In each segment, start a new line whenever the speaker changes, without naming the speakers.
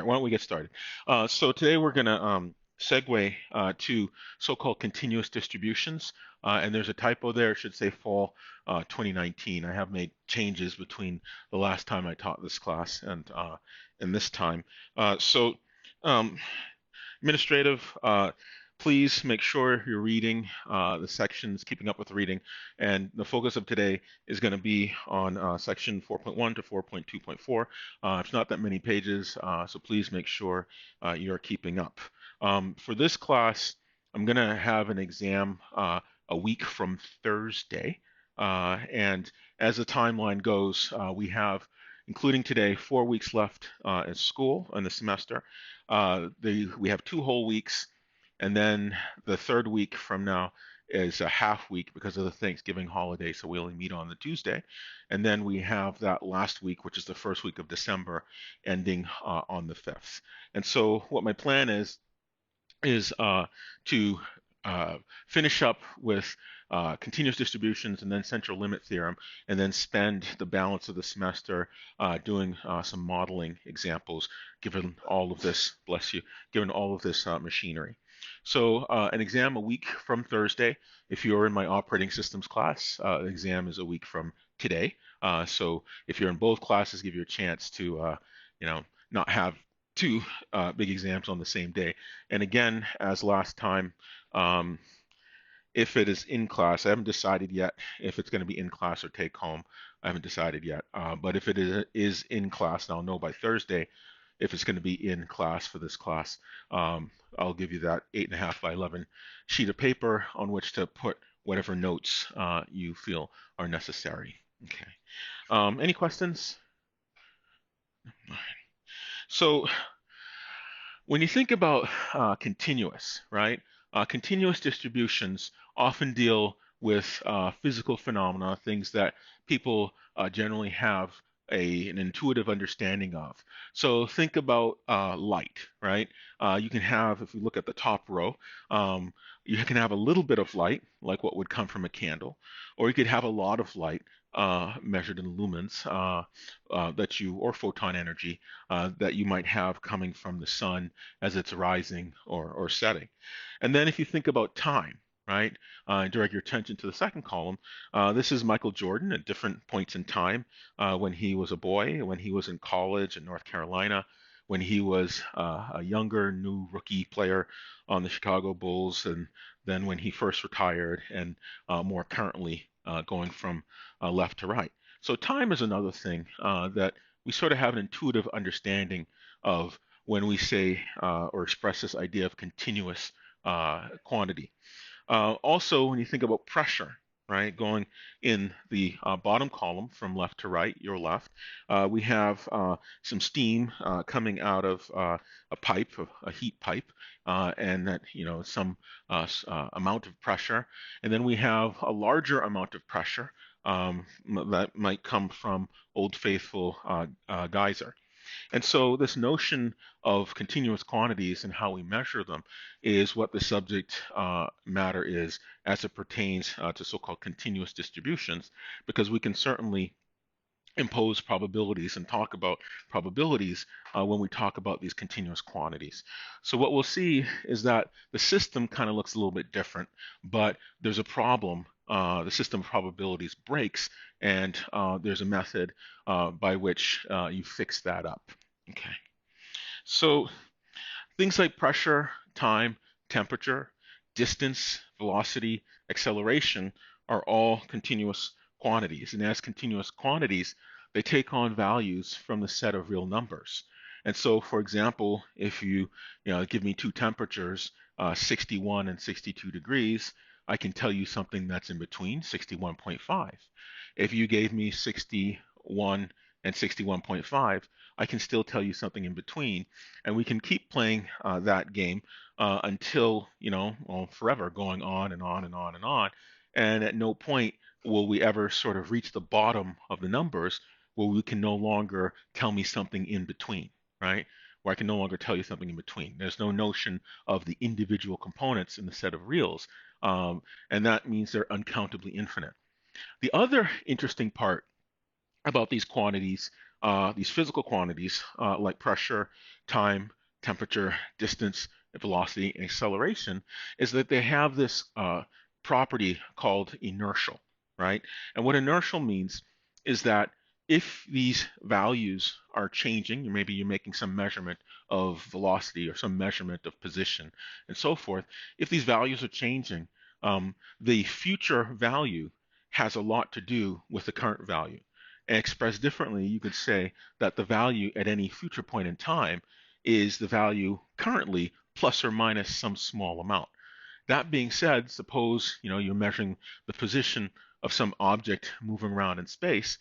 right, why don't we get started? So today we're going to segue to so-called continuous distributions. And there's a typo there. It should say fall 2019. I have made changes between the last time I taught this class and this time. So um, administrative, please make sure you're reading the sections, keeping up with the reading. And the focus of today is going to be on section 4.1 to 4.2.4. It's not that many pages, so please make sure you're keeping up. For this class, I'm going to have an exam a week from Thursday. And as the timeline goes, we have, including today, 4 weeks left in school in the semester. We have 2 whole weeks, and then the third week from now is a half week because of the Thanksgiving holiday, so we only meet on the Tuesday. And then we have that last week, which is the first week of December, ending on the 5th. And so what my plan is to finish up with continuous distributions and then central limit theorem, and then spend the balance of the semester doing some modeling examples, given all of this, bless you, given all of this machinery. So an exam a week from Thursday. If you're in my operating systems class, the exam is a week from today. So if you're in both classes, give you a chance to, not have 2 big exams on the same day. And again, as last time, if it is in class, I haven't decided yet if it's going to be in class or take home. I haven't decided yet. But if it is in class, and I'll know by Thursday if it's going to be in class for this class. I'll give you that 8.5 by 11 sheet of paper on which to put whatever notes you feel are necessary. Okay. Any questions? So when you think about continuous, right? Continuous distributions often deal with physical phenomena, things that people generally have an intuitive understanding of. So think about light, right? You can have, if you look at the top row, you can have a little bit of light, like what would come from a candle, or you could have a lot of light measured in lumens or photon energy that you might have coming from the sun as it's rising or setting. And then if you think about time, right, direct your attention to the second column. This is Michael Jordan at different points in time when he was a boy, when he was in college in North Carolina, when he was a younger, new rookie player on the Chicago Bulls, and then when he first retired, and more currently going from left to right. So time is another thing that we sort of have an intuitive understanding of when we say or express this idea of continuous quantity. Also, when you think about pressure, right, going in the bottom column from left to right, your left, we have some steam coming out of a pipe, a heat pipe, and that, some amount of pressure. And then we have a larger amount of pressure that might come from Old Faithful geyser. And so this notion of continuous quantities and how we measure them is what the subject matter is as it pertains to so-called continuous distributions, because we can certainly impose probabilities and talk about probabilities when we talk about these continuous quantities. So what we'll see is that the system kind of looks a little bit different, but there's a problem. The system of probabilities breaks, and there's a method by which you fix that up. Okay. So things like pressure, time, temperature, distance, velocity, acceleration are all continuous quantities. And as continuous quantities, they take on values from the set of real numbers. And so, for example, if you give me 2 temperatures, 61 and 62 degrees, I can tell you something that's in between, 61.5. If you gave me 61 and 61.5, I can still tell you something in between, and we can keep playing that game until, forever, going on and on and on and on. And at no point will we ever sort of reach the bottom of the numbers where we can no longer tell me something in between, right? Where I can no longer tell you something in between. There's no notion of the individual components in the set of reals, and that means they're uncountably infinite. The other interesting part about these quantities these physical quantities like pressure, time, temperature, distance, velocity, and acceleration is that they have this property called inertial, right? And what inertial means is that if these values are changing, maybe you're making some measurement of velocity or some measurement of position and so forth, if these values are changing, the future value has a lot to do with the current value. And expressed differently, you could say that the value at any future point in time is the value currently plus or minus some small amount. That being said, suppose you're measuring the position of some object moving around in space.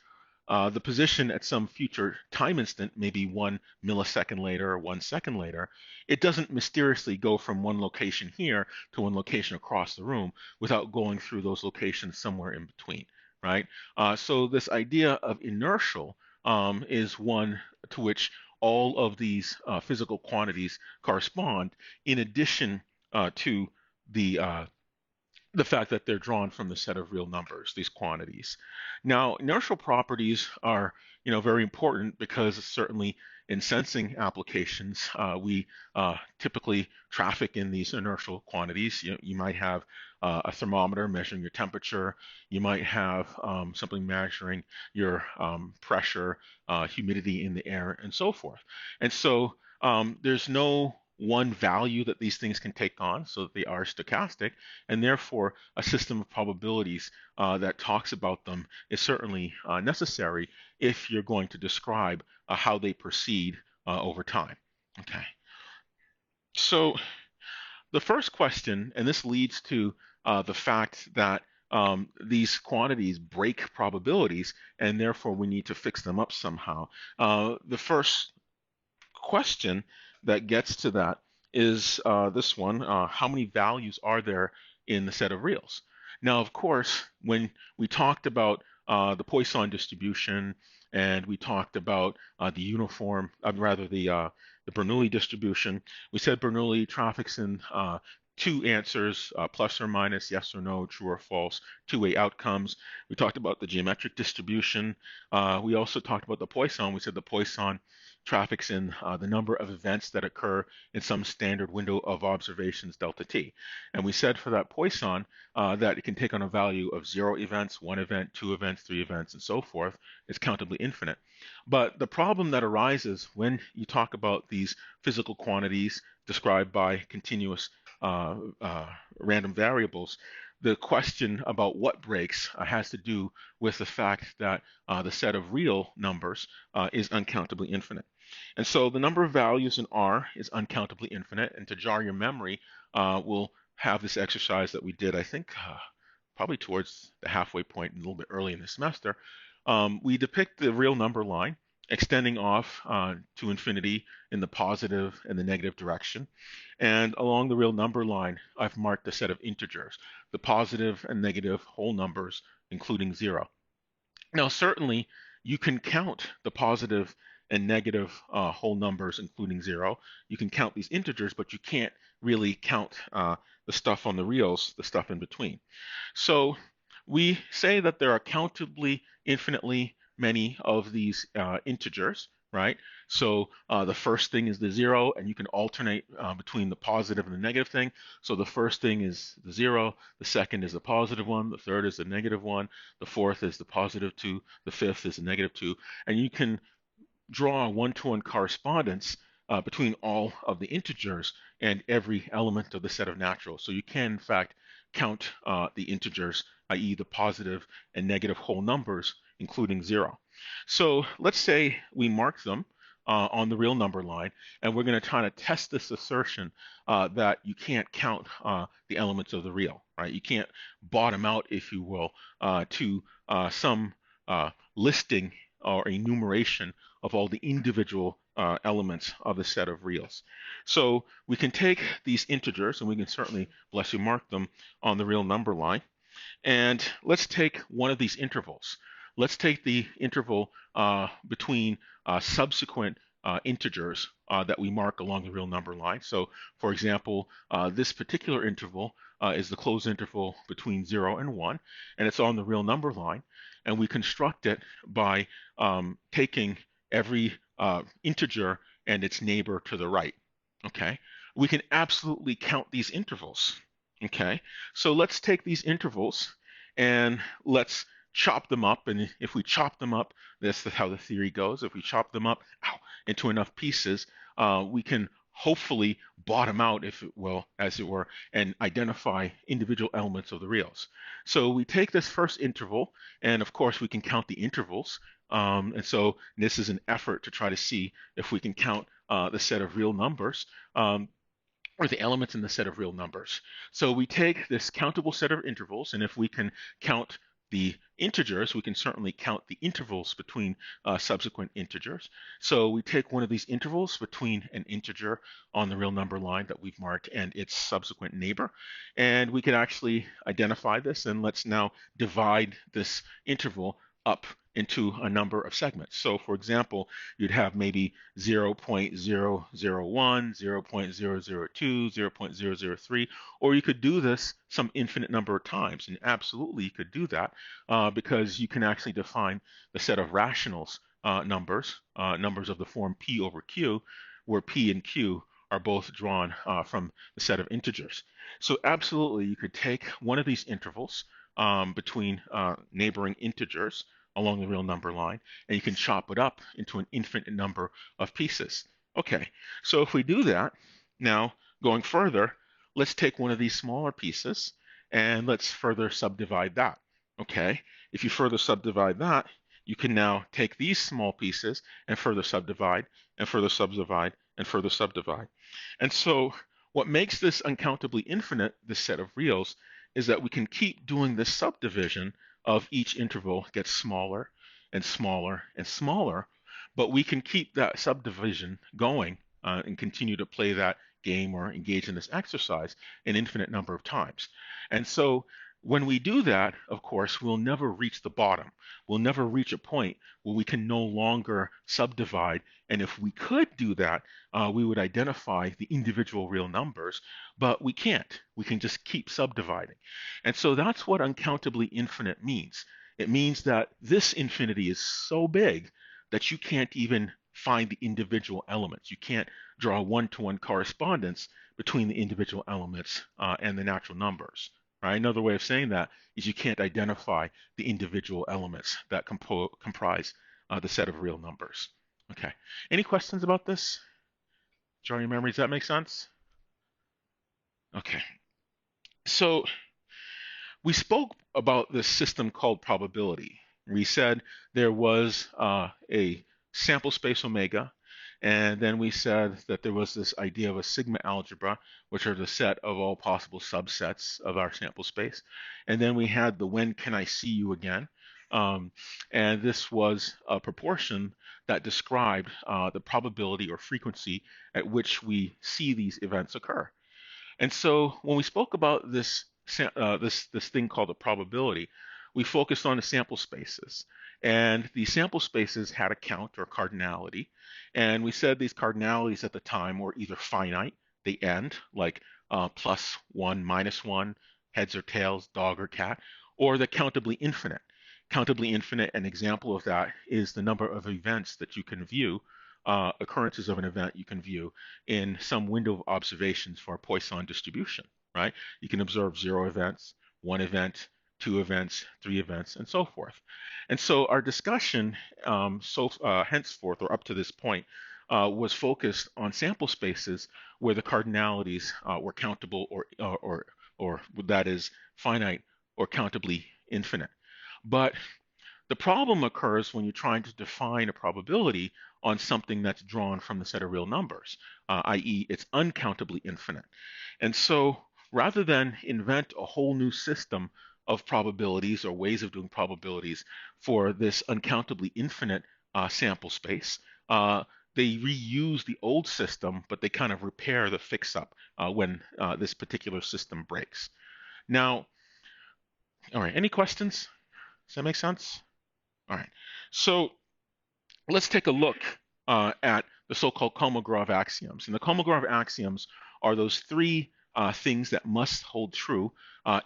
The position at some future time instant, maybe 1 millisecond later or 1 second later, it doesn't mysteriously go from one location here to one location across the room without going through those locations somewhere in between, right? So this idea of inertial is one to which all of these physical quantities correspond, in addition to the the fact that they're drawn from the set of real numbers, these quantities. Now, inertial properties are, very important because certainly in sensing applications, we typically traffic in these inertial quantities. You might have a thermometer measuring your temperature. You might have something measuring your pressure, humidity in the air, and so forth. And so there's no one value that these things can take on, so that they are stochastic, and therefore a system of probabilities that talks about them is certainly necessary if you're going to describe how they proceed over time. Okay, so the first question, and this leads to the fact that these quantities break probabilities, and therefore we need to fix them up somehow. The first question that gets to that is this one. How many values are there in the set of reals? Now, of course, when we talked about the Poisson distribution and we talked about the uniform, rather the Bernoulli distribution, we said Bernoulli traffics in two answers, plus or minus, yes or no, true or false, two-way outcomes. We talked about the geometric distribution. We also talked about the Poisson. We said the Poisson traffics in the number of events that occur in some standard window of observations, delta t. And we said for that Poisson that it can take on a value of 0 events, 1 event, 2 events, 3 events, and so forth. It's countably infinite. But the problem that arises when you talk about these physical quantities described by continuous random variables, the question about what breaks has to do with the fact that the set of real numbers is uncountably infinite. And so the number of values in R is uncountably infinite. And to jar your memory, we'll have this exercise that we did, I think, probably towards the halfway point, a little bit early in the semester. We depict the real number line extending off to infinity in the positive and the negative direction. And along the real number line, I've marked a set of integers, the positive and negative whole numbers, including 0. Now, certainly, you can count the positive and negative whole numbers, including 0. You can count these integers, but you can't really count the stuff on the reals, the stuff in between. So we say that there are countably infinitely many of these integers, right? So the first thing is the 0, and you can alternate between the positive and the negative thing. So the first thing is the 0, the second is the positive one, the third is the negative one, the fourth is the positive 2, the fifth is the negative 2, and you can draw a one-to-one correspondence between all of the integers and every element of the set of naturals. So you can, in fact, count the integers, i.e. the positive and negative whole numbers, including 0. So let's say we mark them on the real number line, and we're going to try to test this assertion that you can't count the elements of the real, right? You can't bottom out, if you will, to some listing or enumeration of all the individual elements of the set of reals. So we can take these integers, and we can certainly, bless you, mark them on the real number line. And let's take one of these intervals. Let's take the interval between subsequent integers that we mark along the real number line. So, for example, this particular interval is the closed interval between 0 and 1, and it's on the real number line. And we construct it by taking every integer and its neighbor to the right. Okay, we can absolutely count these intervals. Okay, so let's take these intervals and let's chop them up. And if we chop them up, that's how the theory goes. If we chop them up into enough pieces, we can hopefully bottom out, if it will, as it were, and identify individual elements of the reals. So we take this first interval, and of course we can count the intervals. And so this is an effort to try to see if we can count the set of real numbers. Or the elements in the set of real numbers. So we take this countable set of intervals, and if we can count the integers, we can certainly count the intervals between subsequent integers. So we take one of these intervals between an integer on the real number line that we've marked and its subsequent neighbor, and we can actually identify this, and let's now divide this interval up into a number of segments. So for example, you'd have maybe 0.001, 0.002, 0.003, or you could do this some infinite number of times. And absolutely you could do that because you can actually define the set of rationals numbers of the form p over q, where p and q are both drawn from the set of integers. So absolutely you could take one of these intervals between neighboring integers along the real number line, and you can chop it up into an infinite number of pieces. Okay, so if we do that, now going further, let's take one of these smaller pieces and let's further subdivide that. Okay, if you further subdivide that, you can now take these small pieces and further subdivide and further subdivide and further subdivide. And so what makes this uncountably infinite, this set of reals, is that we can keep doing this subdivision of each interval gets smaller and smaller and smaller, but we can keep that subdivision going and continue to play that game or engage in this exercise an infinite number of times. And so when we do that, of course, we'll never reach the bottom. We'll never reach a point where we can no longer subdivide. And if we could do that, we would identify the individual real numbers, but we can't. We can just keep subdividing. And so that's what uncountably infinite means. It means that this infinity is so big that you can't even find the individual elements. You can't draw a one-to-one correspondence between the individual elements and the natural numbers. Right? Another way of saying that is you can't identify the individual elements that comprise the set of real numbers. Okay. Any questions about this? Jar your memory. Does that make sense? Okay. So we spoke about this system called probability. We said there was a sample space omega, and then we said that there was this idea of a sigma algebra, which are the set of all possible subsets of our sample space. And then we had the when can I see you again? And this was a proportion that described the probability or frequency at which we see these events occur. And so when we spoke about this thing called a probability, we focused on the sample spaces. And the sample spaces had a count or cardinality. And we said these cardinalities at the time were either finite, they end, like +1, -1, heads or tails, dog or cat, or they're countably infinite. Countably infinite, an example of that is the number of events that you can view, occurrences of an event you can view in some window of observations for a Poisson distribution, right? You can observe 0 events, 1 event, 2 events, 3 events, and so forth. And so our discussion henceforth, or up to this point, was focused on sample spaces where the cardinalities were countable or that is finite or countably infinite. But the problem occurs when you're trying to define a probability on something that's drawn from the set of real numbers, i.e. it's uncountably infinite. And so rather than invent a whole new system of probabilities or ways of doing probabilities for this uncountably infinite sample space, they reuse the old system, but they kind of repair the fix-up when this particular system breaks. Now, all right, any questions? Does that make sense? All right, so let's take a look at the so-called Kolmogorov axioms. And the Kolmogorov axioms are those 3 things that must hold true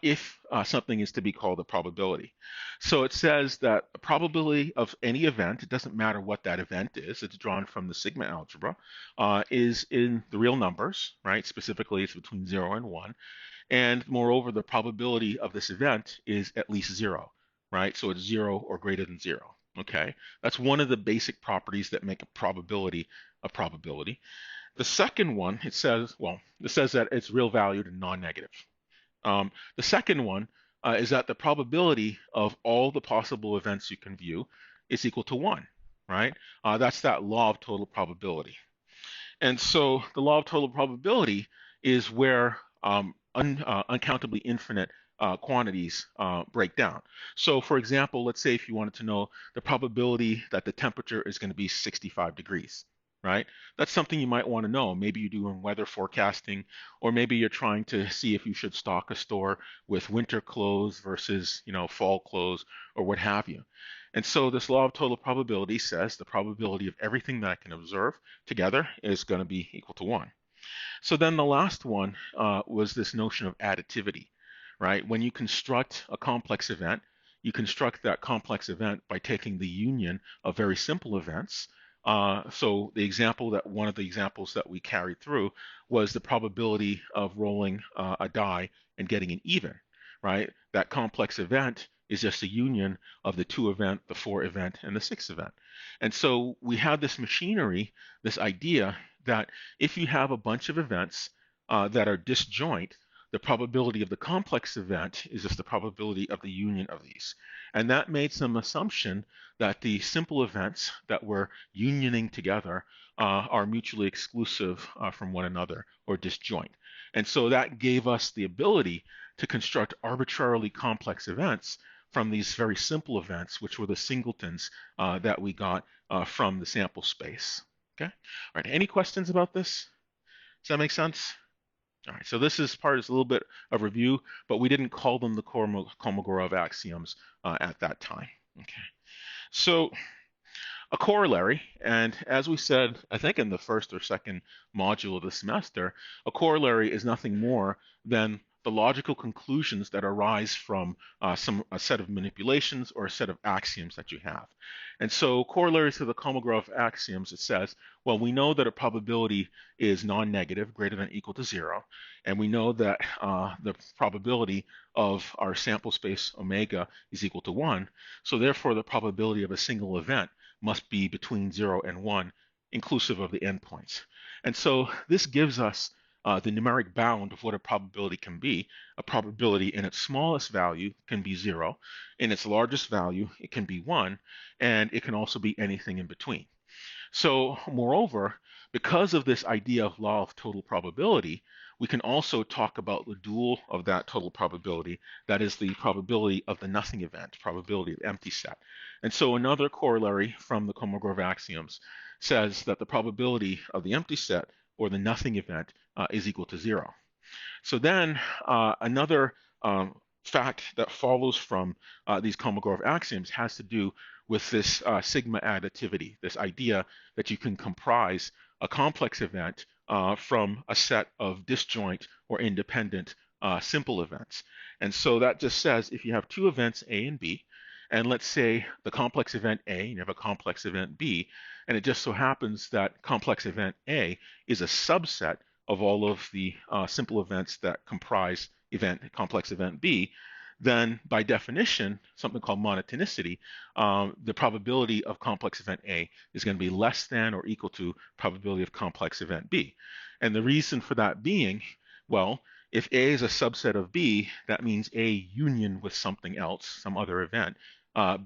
if something is to be called a probability. So it says that the probability of any event, it doesn't matter what that event is, it's drawn from the sigma algebra, is in the real numbers, right? Specifically, it's between 0 and 1. And moreover, the probability of this event is at least 0, right? So it's 0 or greater than 0. Okay, that's one of the basic properties that make a probability a probability. The second one, it says that it's real valued and non-negative. The second one is that the probability of all the possible events you can view is equal to 1, right? That's that law of total probability. And so the law of total probability is where uncountably infinite quantities break down. So for example, let's say if you wanted to know the probability that the temperature is going to be 65 degrees, right? That's something you might want to know. Maybe you're doing weather forecasting, or maybe you're trying to see if you should stock a store with winter clothes versus, fall clothes or what have you. And so this law of total probability says the probability of everything that I can observe together is going to be equal to 1. So then the last one was this notion of additivity, right? When you construct a complex event, you construct that complex event by taking the union of very simple events. So one of the examples that we carried through was the probability of rolling a die and getting an even, right? That complex event is just a union of the 2 event, the 4 event, and the 6 event. And so we have this machinery, this idea that if you have a bunch of events that are disjoint, the probability of the complex event is just the probability of the union of these. And that made some assumption that the simple events that we're unioning together are mutually exclusive from one another or disjoint. And so that gave us the ability to construct arbitrarily complex events from these very simple events, which were the singletons that we got from the sample space. Okay. All right. Any questions about this? Does that make sense? All right. So this is a little bit of review, but we didn't call them the Kolmogorov axioms at that time. Okay. So a corollary, and as we said, I think in the first or second module of the semester, a corollary is nothing more than the logical conclusions that arise from a set of manipulations or a set of axioms that you have. And so corollaries to the Kolmogorov axioms, it says, well, we know that a probability is non-negative, greater than or equal to 0, and we know that the probability of our sample space omega is equal to 1, so therefore the probability of a single event must be between 0 and 1, inclusive of the endpoints. And so this gives us the numeric bound of what a probability can be. A probability in its smallest value can be 0. In its largest value, it can be 1. And it can also be anything in between. So moreover, because of this idea of law of total probability, we can also talk about the dual of that total probability, that is the probability of the nothing event, probability of empty set. And so another corollary from the Kolmogorov axioms says that the probability of the empty set or the nothing event is equal to 0. So then another fact that follows from these Kolmogorov axioms has to do with this sigma additivity, this idea that you can comprise a complex event from a set of disjoint or independent simple events. And so that just says if you have 2 events A and B, and let's say the complex event A, and you have a complex event B, and it just so happens that complex event A is a subset of all of the simple events that comprise complex event B, then by definition, something called monotonicity, the probability of complex event A is going to be less than or equal to probability of complex event B. And the reason for that being, well, if A is a subset of B, that means A union with something else, some other event,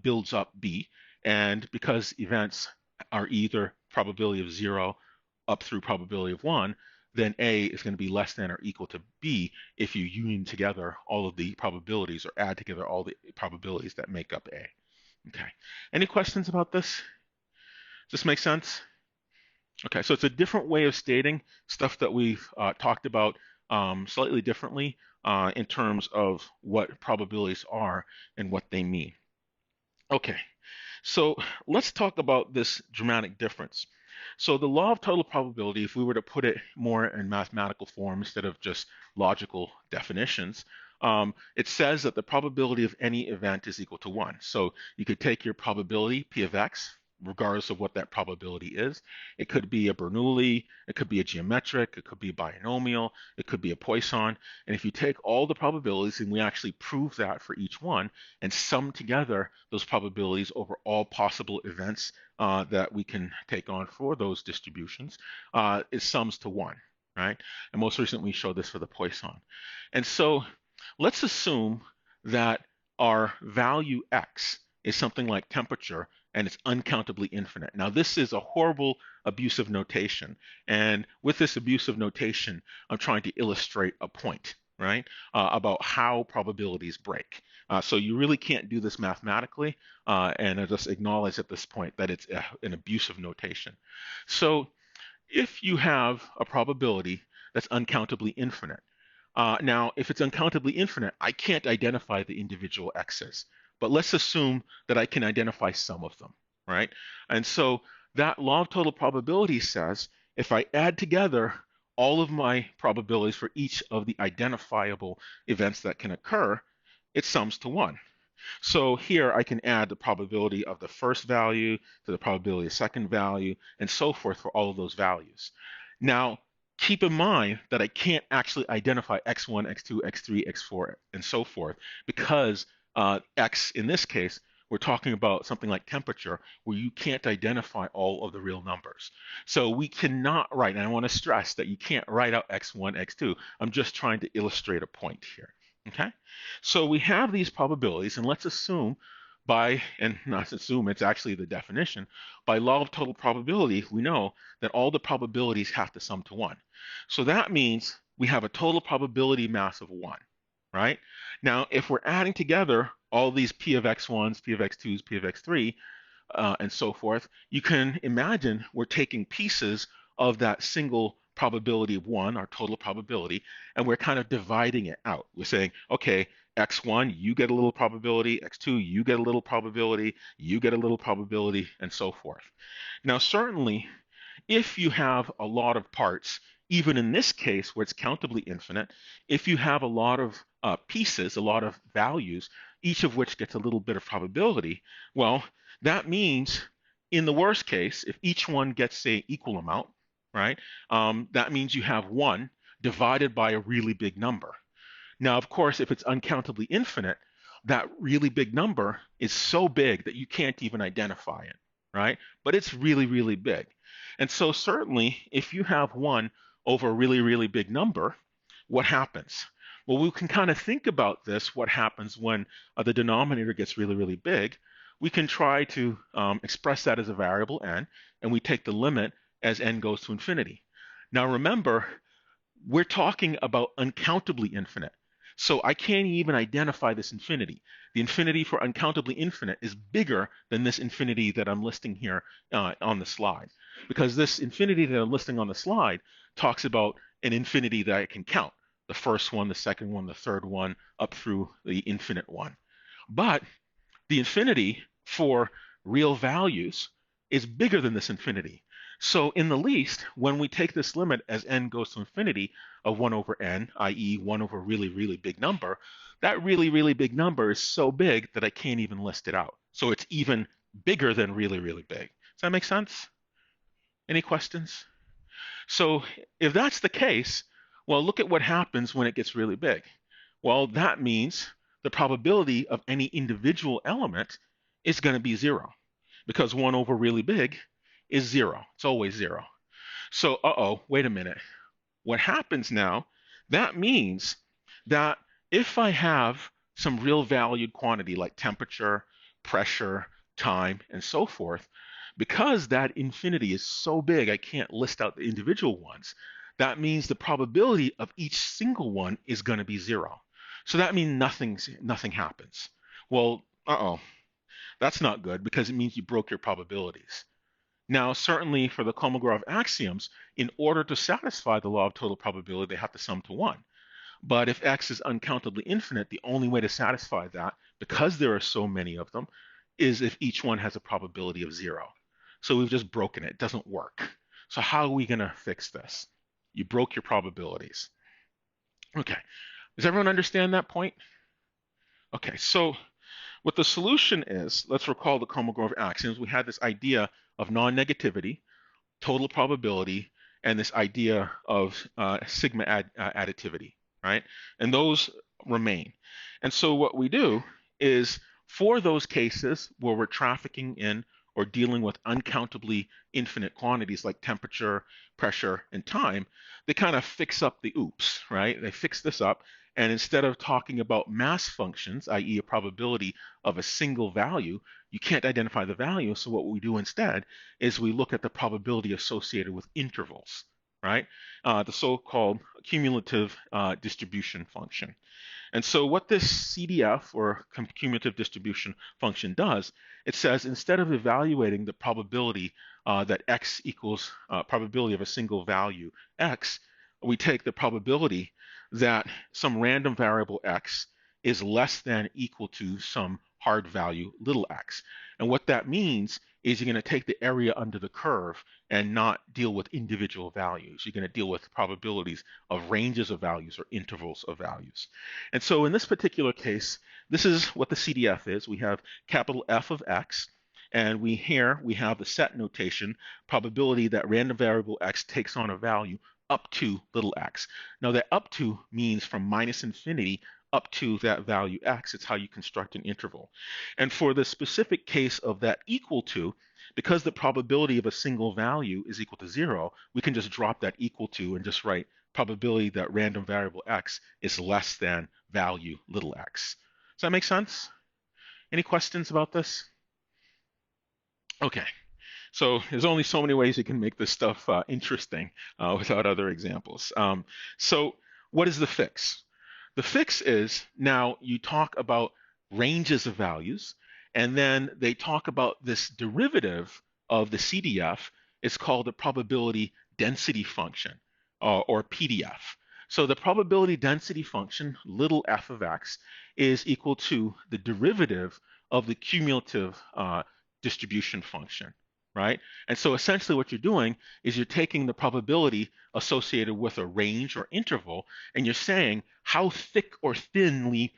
builds up B. And because events are either probability of 0 up through probability of 1, then A is going to be less than or equal to B if you union together all of the probabilities or add together all the probabilities that make up A. Okay. Any questions about this? Does this make sense? Okay, so it's a different way of stating stuff that we've talked about slightly differently in terms of what probabilities are and what they mean. Okay, so let's talk about this dramatic difference. So the law of total probability, if we were to put it more in mathematical form instead of just logical definitions, it says that the probability of any event is equal to 1. So you could take your probability, P of x, regardless of what that probability is. It could be a Bernoulli, it could be a geometric, it could be a binomial, it could be a Poisson. And if you take all the probabilities, and we actually prove that for each one, and sum together those probabilities over all possible events that we can take on for those distributions, it sums to 1, right? And most recently, we showed this for the Poisson. And so let's assume that our value x is something like temperature and it's uncountably infinite. Now, this is a horrible abusive notation. And with this abusive notation, I'm trying to illustrate a point, right, about how probabilities break. So you really can't do this mathematically, and I just acknowledge at this point that it's an abusive notation. So if you have a probability that's uncountably infinite, now, if it's uncountably infinite, I can't identify the individual x's. But let's assume that I can identify some of them, right? And so that law of total probability says if I add together all of my probabilities for each of the identifiable events that can occur, it sums to 1. So here I can add the probability of the first value to the probability of the second value and so forth for all of those values. Now, keep in mind that I can't actually identify x1, x2, x3, x4, and so forth because x, in this case, we're talking about something like temperature where you can't identify all of the real numbers. So we cannot write, and I want to stress that you can't write out x1, x2. I'm just trying to illustrate a point here. Okay, so we have these probabilities, and let's assume and not assume, it's actually the definition, by law of total probability, we know that all the probabilities have to sum to 1. So that means we have a total probability mass of 1, right? Now, if we're adding together all these P of x1s, P of x2s, P of x3, and so forth, you can imagine we're taking pieces of that single probability of 1, our total probability, and we're kind of dividing it out. We're saying, okay, x1, you get a little probability, x2, you get a little probability, you get a little probability, and so forth. Now, certainly, if you have a lot of parts, even in this case where it's countably infinite, if you have a lot of pieces, a lot of values, each of which gets a little bit of probability, well, that means in the worst case, if each one gets, say, equal amount, right, that means you have 1 divided by a really big number. Now, of course, if it's uncountably infinite, that really big number is so big that you can't even identify it, right? But it's really, really big. And so certainly, if you have 1 over a really, really big number, what happens? Well, we can kind of think about this, what happens when the denominator gets really, really big. We can try to express that as a variable n, and we take the limit as n goes to infinity. Now remember, we're talking about uncountably infinite. So I can't even identify this infinity. The infinity for uncountably infinite is bigger than this infinity that I'm listing here on the slide. Because this infinity that I'm listing on the slide talks about an infinity that I can count. The first one, the second one, the third one, up through the infinite one. But the infinity for real values is bigger than this infinity. So in the least, when we take this limit as n goes to infinity of 1 over n, i.e. 1 over a really, really big number, that really, really big number is so big that I can't even list it out. So it's even bigger than really, really big. Does that make sense? Any questions? So if that's the case, well, look at what happens when it gets really big. Well, that means the probability of any individual element is going to be 0 because 1 over really big is 0. It's always 0. So, wait a minute. What happens now, that means that if I have some real valued quantity like temperature, pressure, time, and so forth, because that infinity is so big I can't list out the individual ones, that means the probability of each single one is going to be 0. So that means nothing happens. Well, that's not good because it means you broke your probabilities. Now, certainly for the Kolmogorov axioms, in order to satisfy the law of total probability, they have to sum to 1. But if x is uncountably infinite, the only way to satisfy that, because there are so many of them, is if each one has a probability of 0. So we've just broken it. It doesn't work. So how are we going to fix this? You broke your probabilities. Okay. Does everyone understand that point? Okay, so what the solution is, let's recall the Kolmogorov axioms. We had this idea of non-negativity, total probability, and this idea of sigma additivity, right? And those remain. And so what we do is for those cases where we're trafficking in or dealing with uncountably infinite quantities like temperature, pressure, and time, they kind of fix up the oops, right? They fix this up. And instead of talking about mass functions, i.e. a probability of a single value, you can't identify the value. So what we do instead is we look at the probability associated with intervals, right? The so-called cumulative distribution function. And so what this CDF or cumulative distribution function does, it says instead of evaluating the probability that x equals probability of a single value x, we take the probability that some random variable x is less than or equal to some hard value little x. And what that means is you're going to take the area under the curve and not deal with individual values. You're going to deal with probabilities of ranges of values or intervals of values. And so in this particular case, this is what the CDF is. We have capital F of x, and we have the set notation, probability that random variable x takes on a value up to little x. Now that up to means from minus infinity up to that value x. It's how you construct an interval. And for the specific case of that equal to, because the probability of a single value is equal to 0, we can just drop that equal to and just write probability that random variable x is less than value little x. Does that make sense? Any questions about this? Okay. So there's only so many ways you can make this stuff interesting without other examples. So what is the fix? The fix is now you talk about ranges of values, and then they talk about this derivative of the CDF. It's called the probability density function, or PDF. So the probability density function, little f of x, is equal to the derivative of the cumulative distribution function, right? And so essentially what you're doing is you're taking the probability associated with a range or interval, and you're saying how thick or thinly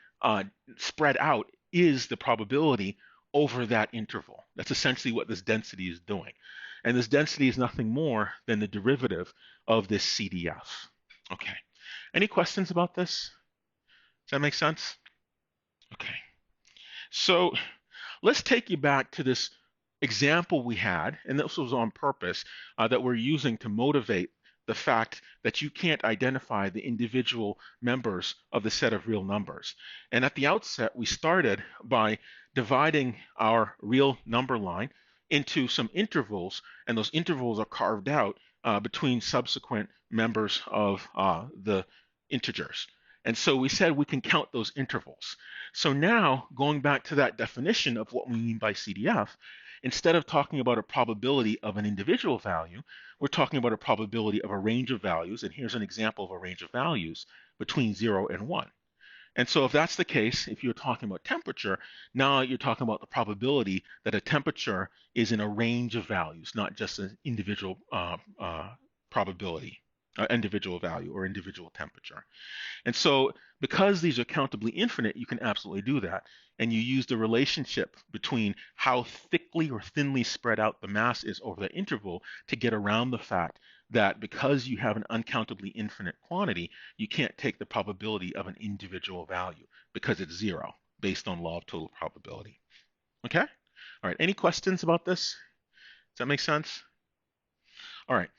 spread out is the probability over that interval. That's essentially what this density is doing. And this density is nothing more than the derivative of this CDF. Okay. Any questions about this? Does that make sense? Okay. So let's take you back to this example we had, and this was on purpose, that we're using to motivate the fact that you can't identify the individual members of the set of real numbers. And at the outset, we started by dividing our real number line into some intervals, and those intervals are carved out between subsequent members of the integers. And so we said we can count those intervals. So now, going back to that definition of what we mean by CDF, instead of talking about a probability of an individual value, we're talking about a probability of a range of values. And here's an example of a range of values between 0 and 1. And so if that's the case, if you're talking about temperature, now you're talking about the probability that a temperature is in a range of values, not just an individual probability, individual value or individual temperature. And so because these are countably infinite, you can absolutely do that. And you use the relationship between how thickly or thinly spread out the mass is over the interval to get around the fact that because you have an uncountably infinite quantity, you can't take the probability of an individual value because it's 0 based on law of total probability. Okay? All right, any questions about this? Does that make sense? All right.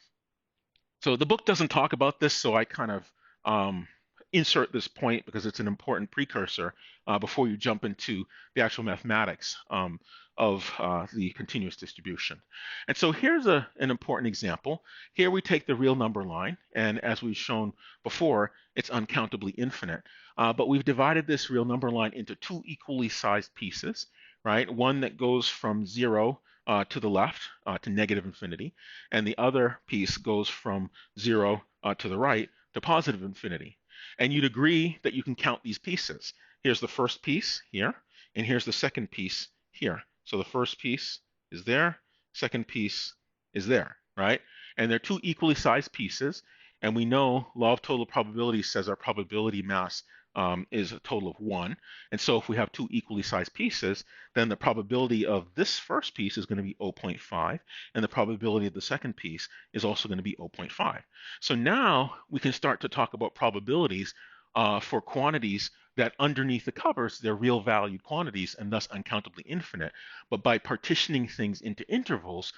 So the book doesn't talk about this, so I kind of insert this point because it's an important precursor before you jump into the actual mathematics of the continuous distribution. And so here's an important example. Here we take the real number line, and as we've shown before, it's uncountably infinite. But we've divided this real number line into two equally sized pieces, right? One that goes from 0 to the left to negative infinity, and the other piece goes from 0 to the right to positive infinity. And you'd agree that you can count these pieces. Here's the first piece here, and here's the second piece here. So the first piece is there, second piece is there, right? And they're two equally sized pieces. And we know law of total probability says our probability mass is a total of 1. And so if we have two equally sized pieces, then the probability of this first piece is going to be 0.5, and the probability of the second piece is also going to be 0.5. So now we can start to talk about probabilities for quantities that underneath the covers, they're real valued quantities and thus uncountably infinite. But by partitioning things into intervals,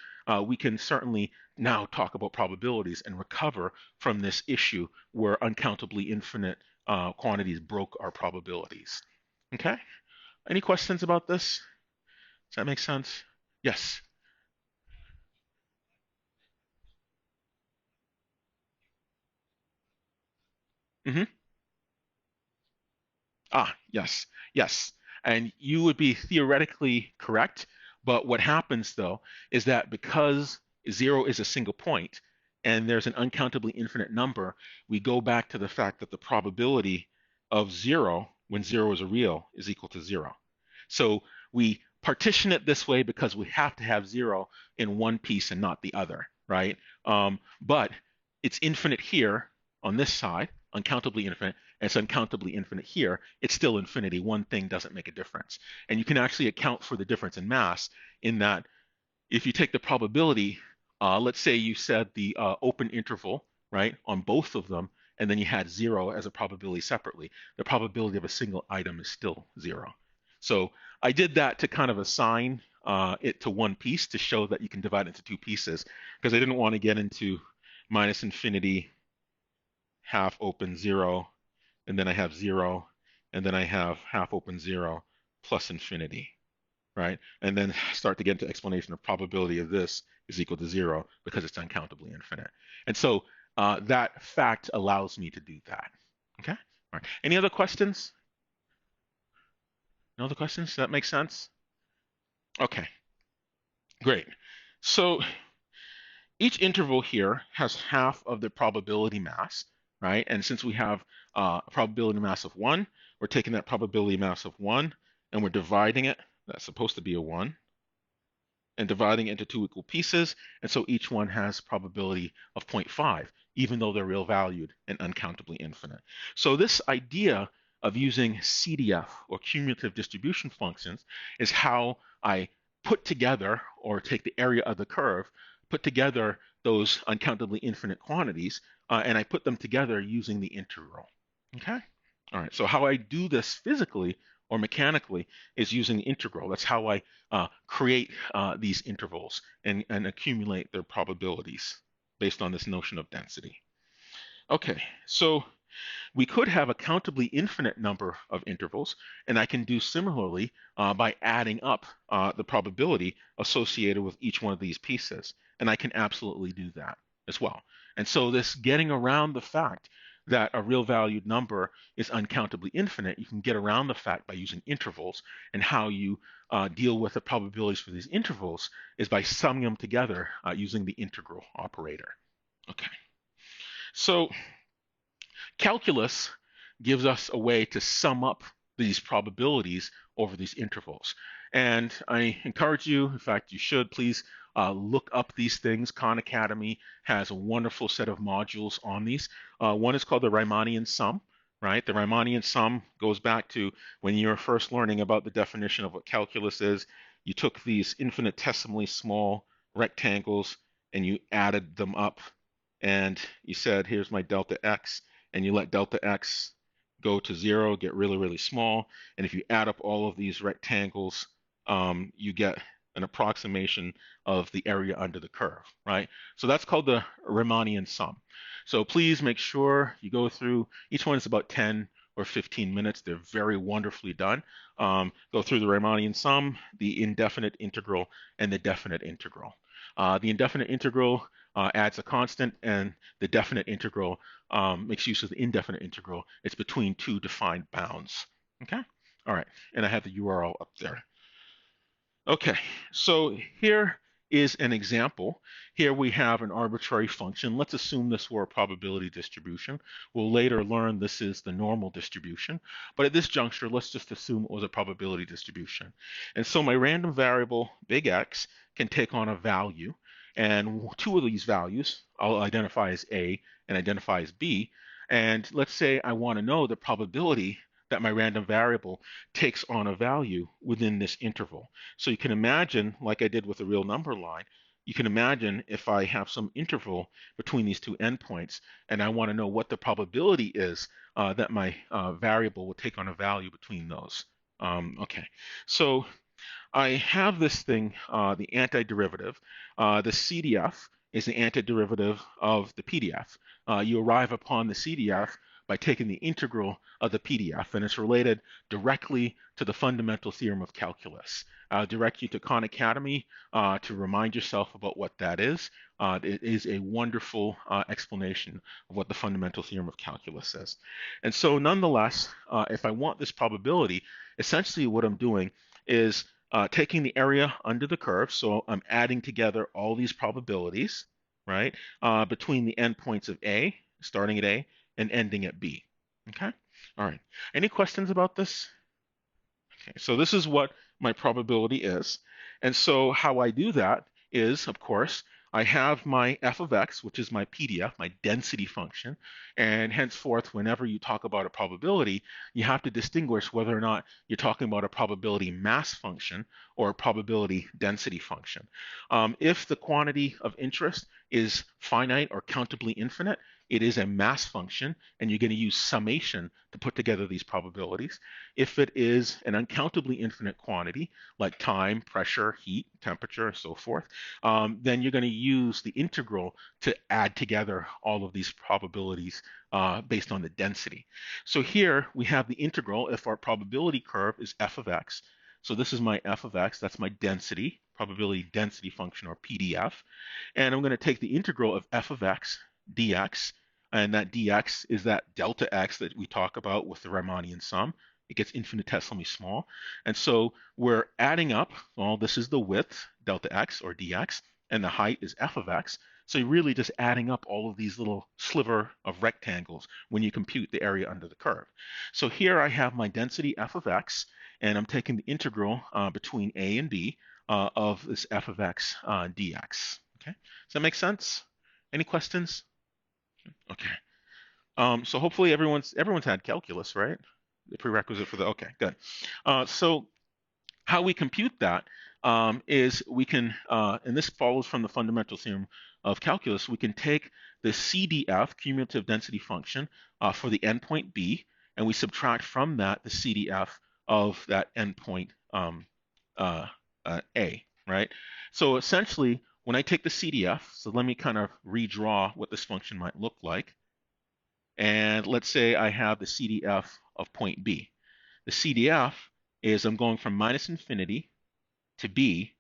we can certainly now talk about probabilities and recover from this issue where uncountably infinite quantities broke our probabilities. Okay? Any questions about this? Does that make sense? Yes. Mm-hmm. Yes, yes. And you would be theoretically correct, but what happens though is that because zero is a single point and there's an uncountably infinite number, we go back to the fact that the probability of zero, when zero is a real, is equal to zero. So we partition it this way because we have to have zero in one piece and not the other, right? But it's infinite here on this side, uncountably infinite, and it's uncountably infinite here. It's still infinity. One thing doesn't make a difference. And you can actually account for the difference in mass in that if you take the probability, let's say you said the open interval, right, on both of them, and then you had zero as a probability separately, the probability of a single item is still zero. So I did that to kind of assign it to one piece to show that you can divide it into two pieces because I didn't want to get into minus infinity, half open zero, and then I have zero, and then I have half open zero plus infinity, right? And then start to get into explanation of probability of this is equal to zero because it's uncountably infinite. And so that fact allows me to do that. Okay? All right. Any other questions? No other questions? Does that make sense? Okay, great. So each interval here has half of the probability mass, right? And since we have a probability mass of 1, we're taking that probability mass of 1 and we're dividing it. That's supposed to be a 1 and dividing it into two equal pieces. And so each one has probability of zero point 0.5, even though they're real valued and uncountably infinite. So this idea of using CDF or cumulative distribution functions is how I put together or take the area of the curve, put together those uncountably infinite quantities, and I put them together using the integral. Okay? All right, so how I do this physically or mechanically is using the integral. That's how I create these intervals and accumulate their probabilities based on this notion of density. Okay, so we could have a countably infinite number of intervals, and I can do similarly by adding up the probability associated with each one of these pieces. And I can absolutely do that as well. And so this getting around the fact that a real valued number is uncountably infinite, you can get around the fact by using intervals, and how you deal with the probabilities for these intervals is by summing them together using the integral operator. Okay, so calculus gives us a way to sum up these probabilities over these intervals. And I encourage you, in fact, you should please look up these things. Khan Academy has a wonderful set of modules on these. One is called the Romani and Some, right? The Romani and Some goes back to when you were first learning about the definition of what calculus is. You took these infinitesimally small rectangles and you added them up, and you said, here's my delta x, and you let delta x go to 0, get really, really small. And if you add up all of these rectangles, you get an approximation of the area under the curve, right? So that's called the Riemannian sum. So please make sure you go through, each one is about 10 or 15 minutes. They're very wonderfully done. Go through the Riemannian sum, the indefinite integral, and the definite integral. The indefinite integral adds a constant, and the definite integral makes use of the indefinite integral. It's between two defined bounds. Okay? All right, and I have the URL up there. Okay, so here is an example. Here we have an arbitrary function. Let's assume this were a probability distribution. We'll later learn this is the normal distribution. But at this juncture, let's just assume it was a probability distribution. And so my random variable, big X, can take on a value. And two of these values I'll identify as A and identify as B. And let's say I want to know the probability that my random variable takes on a value within this interval. So you can imagine, like I did with the real number line, you can imagine if I have some interval between these two endpoints and I want to know what the probability is that my variable will take on a value between those. Okay, so I have this thing, the antiderivative. The CDF is the antiderivative of the PDF. You arrive upon the CDF by taking the integral of the PDF, and it's related directly to the fundamental theorem of calculus. I'll direct you to Khan Academy to remind yourself about what that is. It is a wonderful explanation of what the fundamental theorem of calculus is. And so nonetheless, if I want this probability, essentially what I'm doing is taking the area under the curve, so I'm adding together all these probabilities, right, between the endpoints of A, starting at A, and ending at B. Okay? All right. Any questions about this? Okay, so this is what my probability is. And so how I do that is, of course, I have my f of x, which is my PDF, my density function. And henceforth, whenever you talk about a probability, you have to distinguish whether or not you're talking about a probability mass function or a probability density function. If the quantity of interest is finite or countably infinite, it is a mass function, and you're going to use summation to put together these probabilities. If it is an uncountably infinite quantity, like time, pressure, heat, temperature, and so forth, then you're going to use the integral to add together all of these probabilities based on the density. So here we have the integral if our probability curve is f of x. So this is my f of x, that's my density, probability density function, or PDF. And I'm going to take the integral of f of x dx, and that dx is that delta x that we talk about with the Romani and Some. It gets infinitesimally small. And so we're adding up, well, this is the width, delta x or dx, and the height is f of x. So you're really just adding up all of these little sliver of rectangles when you compute the area under the curve. So here I have my density f of x, and I'm taking the integral between a and b of this f of x dx. Okay, does that make sense? Any questions? Okay. So hopefully everyone's had calculus, right? The prerequisite for the, okay, good. So how we compute that is we can, and this follows from the fundamental theorem of calculus, we can take the CDF, cumulative density function, for the endpoint B, and we subtract from that the CDF of that endpoint A, right? So essentially, when I take the CDF, so let me kind of redraw what this function might look like. And let's say I have the CDF of point B. The CDF is I'm going from minus infinity to B.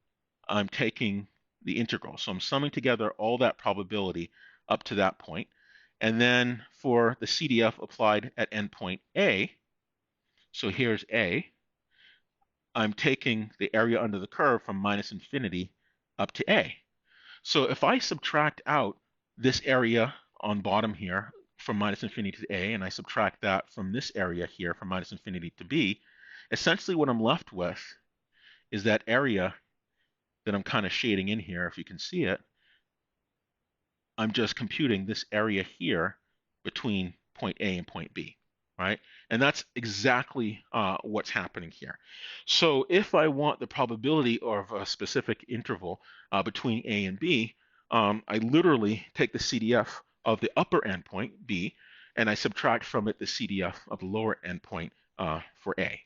I'm taking the integral. So I'm summing together all that probability up to that point. And then for the CDF applied at endpoint A, so here's A, I'm taking the area under the curve from minus infinity up to A. So if I subtract out this area on bottom here from minus infinity to A, and I subtract that from this area here from minus infinity to B, essentially what I'm left with is that area that I'm kind of shading in here, if you can see it. I'm just computing this area here between point A and point B, right? And that's exactly what's happening here. So if I want the probability of a specific interval between A and B, I literally take the CDF of the upper endpoint, B, and I subtract from it the CDF of the lower endpoint for A.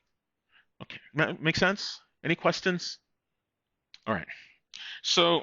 Okay, make sense? Any questions? All right, so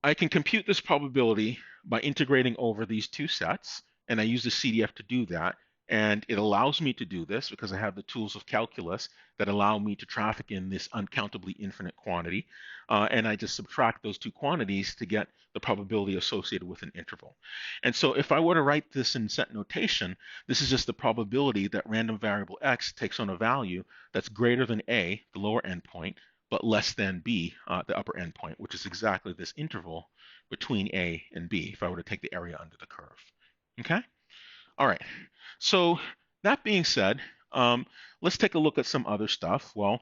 I can compute this probability by integrating over these two sets, and I use the CDF to do that. And it allows me to do this because I have the tools of calculus that allow me to traffic in this uncountably infinite quantity. And I just subtract those two quantities to get the probability associated with an interval. And so if I were to write this in set notation, this is just the probability that random variable x takes on a value that's greater than A, the lower endpoint, but less than B, the upper endpoint, which is exactly this interval between A and B, if I were to take the area under the curve. Okay? All right. So that being said, let's take a look at some other stuff. Well,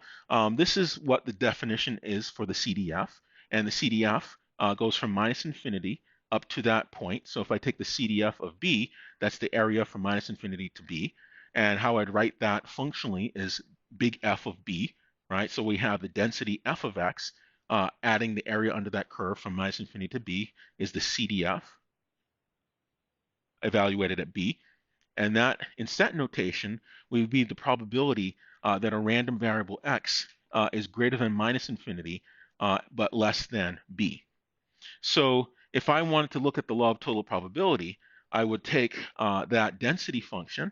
this is what the definition is for the CDF. and the CDF goes from minus infinity up to that point. So if I take the CDF of B, that's the area from minus infinity to B. And how I'd write that functionally is big F of B, right? So we have the density F of X, adding the area under that curve from minus infinity to B is the CDF evaluated at B. And that in set notation would be the probability that a random variable X is greater than minus infinity, but less than B. So if I wanted to look at the law of total probability, I would take that density function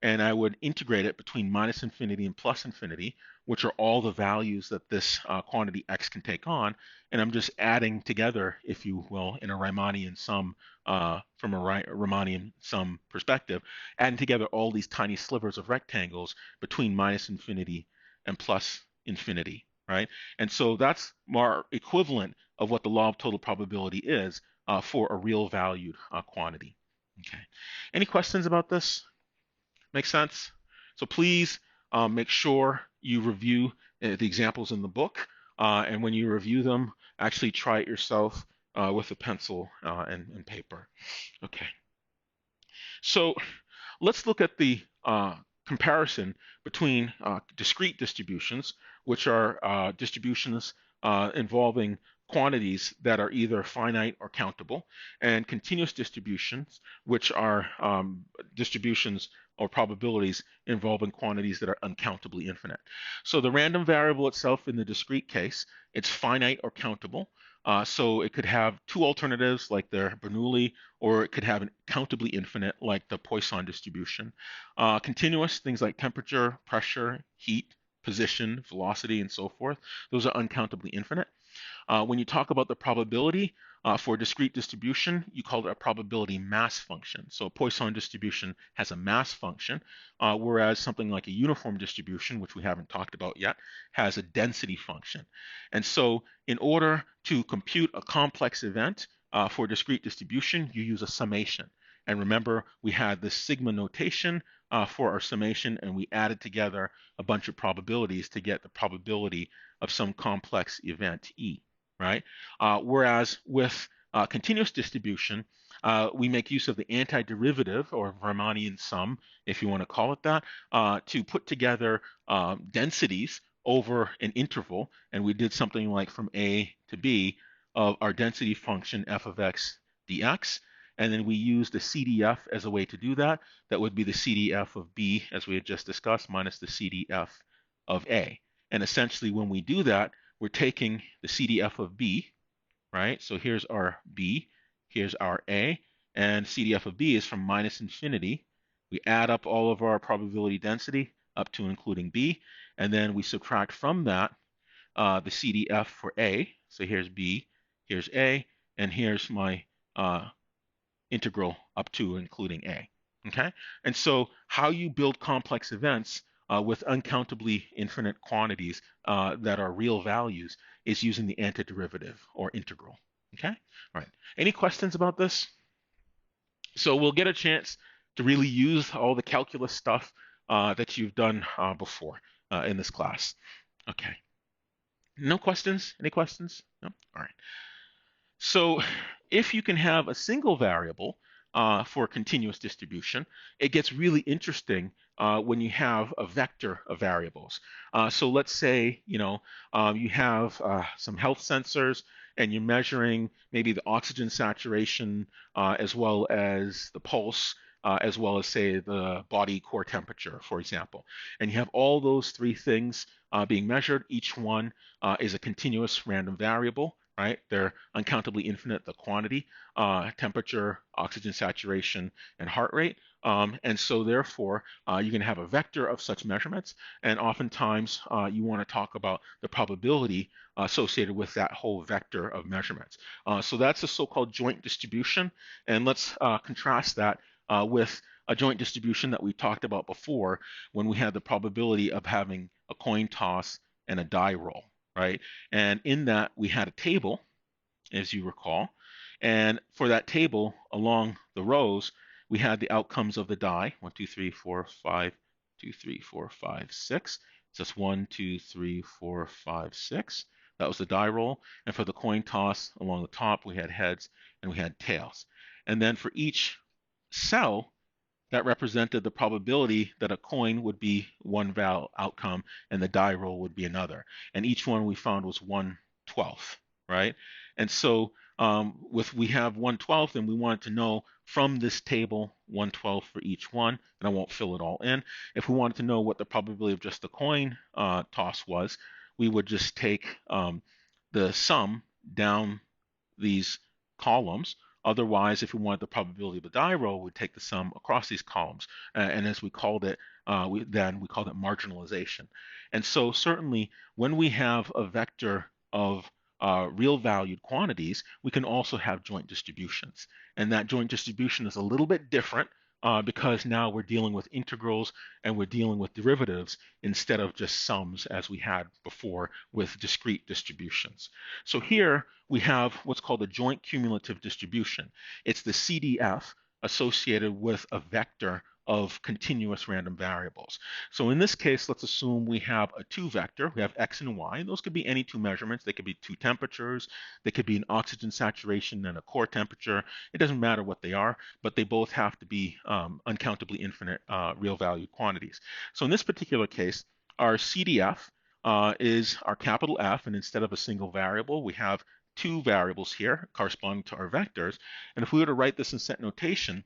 and I would integrate it between minus infinity and plus infinity, which are all the values that this quantity x can take on. And I'm just adding together, if you will, in a Riemannian sum, from a Romani and Some perspective, adding together all these tiny slivers of rectangles between minus infinity and plus infinity, right? And so that's more equivalent of what the law of total probability is for a real valued quantity. Okay. Any questions about this? Make sense? So please make sure you review the examples in the book. And when you review them, actually try it yourself with a pencil and paper. Okay. So let's look at the comparison between discrete distributions, which are distributions involving quantities that are either finite or countable, and continuous distributions, which are distributions or probabilities involving quantities that are uncountably infinite. So the random variable itself in the discrete case, it's finite or countable. So it could have two alternatives like the Bernoulli, or it could have an countably infinite like the Poisson distribution. Continuous, things like temperature, pressure, heat, position, velocity, and so forth, those are uncountably infinite. When you talk about the probability for a discrete distribution, you call it a probability mass function. So a Poisson distribution has a mass function, whereas something like a uniform distribution, which we haven't talked about yet, has a density function. And so in order to compute a complex event for a discrete distribution, you use a summation. And remember, we had this sigma notation for our summation, and we added together a bunch of probabilities to get the probability of some complex event E, right? Whereas with continuous distribution, we make use of the antiderivative, or Romani and Some, if you want to call it that, to put together densities over an interval. And we did something like from A to B of our density function f of x dx. And then we use the CDF as a way to do that. That would be the CDF of B, as we had just discussed, minus the CDF of A. And essentially, when we do that, we're taking the CDF of B, right? So here's our B, here's our A, and CDF of B is from minus infinity. We add up all of our probability density up to including B, and then we subtract from that the CDF for A. So here's B, here's A, and here's my integral up to including A. Okay? And so how you build complex events with uncountably infinite quantities that are real values is using the antiderivative or integral. Okay? All right. Any questions about this? So we'll get a chance to really use all the calculus stuff that you've done before in this class. Okay. No questions? Any questions? No? All right. So if you can have a single variable for a continuous distribution, it gets really interesting when you have a vector of variables. So let's say, you have some health sensors and you're measuring maybe the oxygen saturation as well as the pulse, as well as, say, the body core temperature, for example. And you have all those three things being measured. Each one is a continuous random variable, right? They're uncountably infinite, the quantity, temperature, oxygen saturation, and heart rate. And so therefore, you can have a vector of such measurements, and oftentimes you want to talk about the probability associated with that whole vector of measurements. So that's a so-called joint distribution, and let's contrast that with a joint distribution that we talked about before when we had the probability of having a coin toss and a die roll, right? And in that, we had a table, as you recall. And for that table, along the rows, we had the outcomes of the die, 1, 2, 3, 4, 5, 2, 3, 4, 5, 6. So that's 1, 2, 3, 4, 5, 6. That was the die roll. And for the coin toss along the top, we had heads and we had tails. And then for each cell, that represented the probability that a coin would be one outcome and the die roll would be another. And each one we found was 1/12, right? And so we have 1/12 and we wanted to know from this table 1/12 for each one, and I won't fill it all in. If we wanted to know what the probability of just the coin toss was, we would just take the sum down these columns. Otherwise, if we wanted the probability of a die roll, we'd take the sum across these columns. And as we called it, we called it marginalization. And so certainly when we have a vector of real valued quantities, we can also have joint distributions. And that joint distribution is a little bit different because now we're dealing with integrals and we're dealing with derivatives instead of just sums as we had before with discrete distributions. So here we have what's called a joint cumulative distribution. It's the CDF associated with a vector of continuous random variables. So in this case, let's assume we have a two vector. We have x and y. Those could be any two measurements. They could be two temperatures. They could be an oxygen saturation and a core temperature. It doesn't matter what they are, but they both have to be uncountably infinite real valued quantities. So in this particular case, our CDF is our capital F, and instead of a single variable, we have two variables here corresponding to our vectors. And if we were to write this in set notation,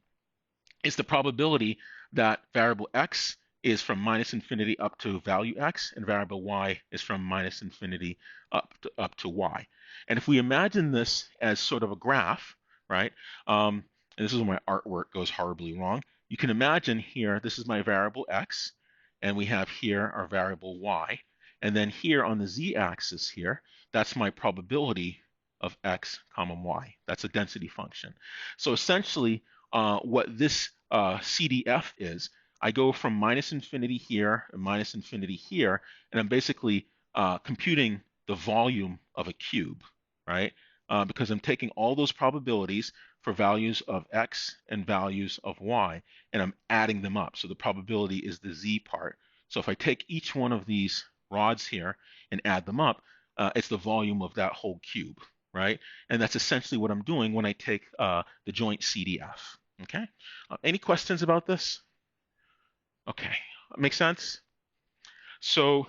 it's the probability that variable x is from minus infinity up to value x, and variable y is from minus infinity up to y. And if we imagine this as sort of a graph, right? And this is where my artwork goes horribly wrong. You can imagine here, this is my variable x, and we have here our variable y. And then here on the z-axis here, that's my probability of x comma y. That's a density function. So essentially, what this CDF is, I go from minus infinity here and minus infinity here, and I'm basically computing the volume of a cube, right? Because I'm taking all those probabilities for values of x and values of y, and I'm adding them up. So the probability is the z part. So if I take each one of these rods here and add them up, it's the volume of that whole cube, right? And that's essentially what I'm doing when I take the joint CDF. Okay. Any questions about this? Okay. Make sense? So